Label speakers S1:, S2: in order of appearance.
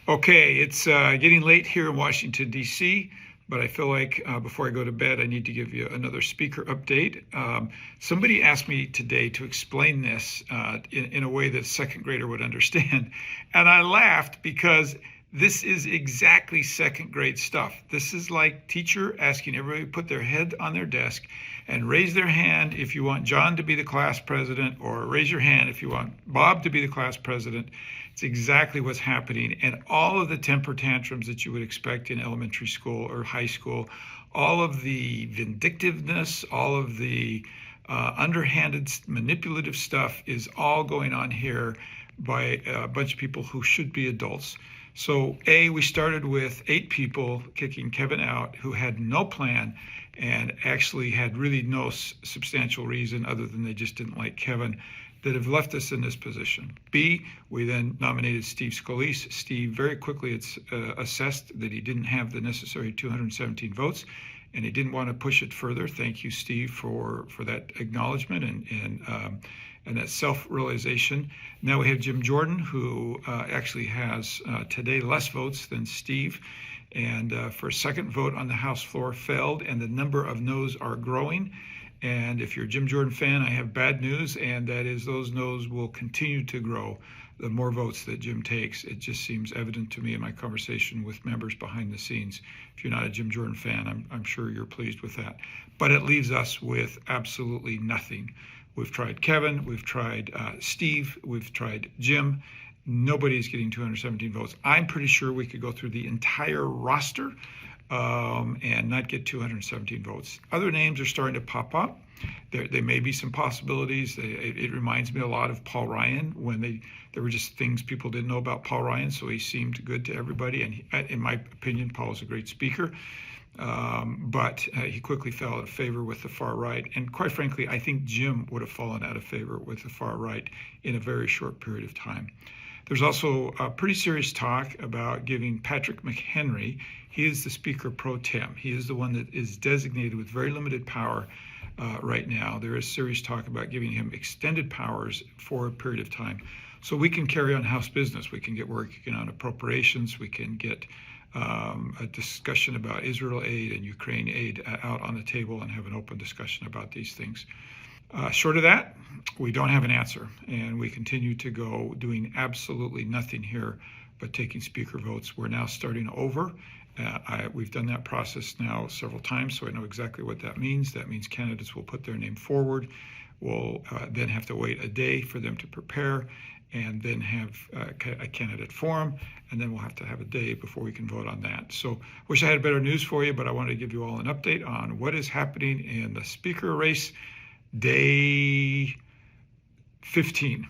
S1: Okay, it's getting late here in Washington, D.C., but I feel like before I go to bed, I need to give you another speaker update. Somebody asked me today to explain this in a way that a second grader would understand. And I laughed because this is exactly second grade stuff. This is like teacher asking everybody to put their head on their desk and raise their hand if you want John to be the class president, or raise your hand if you want Bob to be the class president. It's exactly what's happening. And all of the temper tantrums that you would expect in elementary school or high school, all of the vindictiveness, all of the underhanded manipulative stuff is all going on here by a bunch of people who should be adults. So we started with 8 people kicking Kevin out who had no plan and actually had really no substantial reason other than they just didn't like Kevin, that have left us in this position. B, we then nominated Steve Scalise. Steve very quickly assessed that he didn't have the necessary 217 votes, and he didn't want to push it further. Thank you, Steve, for that acknowledgement and that self-realization. Now we have Jim Jordan, who actually has today less votes than Steve, and for a second vote on the House floor failed, and the number of noes are growing. And if you're a Jim Jordan fan, I have bad news, and that is those noes will continue to grow the more votes that Jim takes. It just seems evident to me in my conversation with members behind the scenes. If you're not a Jim Jordan fan, I'm sure you're pleased with that. But it leaves us with absolutely nothing. We've tried Kevin, we've tried Steve, we've tried Jim. Nobody is getting 217 votes. I'm pretty sure we could go through the entire roster and not get 217 votes. Other names are starting to pop up. There may be some possibilities. It reminds me a lot of Paul Ryan when there were just things people didn't know about Paul Ryan, so he seemed good to everybody. And in my opinion, Paul is a great speaker. But he quickly fell out of favor with the far right. And quite frankly, I think Jim would have fallen out of favor with the far right in a very short period of time. There's also a pretty serious talk about giving Patrick McHenry, he is the Speaker pro tem. He is the one that is designated with very limited power right now. There is serious talk about giving him extended powers for a period of time. So we can carry on House business. We can get working on appropriations. We can get a discussion about Israel aid and Ukraine aid out on the table and have an open discussion about these things. Short of that, we don't have an answer, and we continue to go doing absolutely nothing here but taking speaker votes. We're now starting over. We've done that process now several times, so I know exactly what that means. That means candidates will put their name forward. We'll then have to wait a day for them to prepare, and then have a candidate forum, and then we'll have to have a day before we can vote on that. So wish I had better news for you, but I wanted to give you all an update on what is happening in the speaker race, day 15.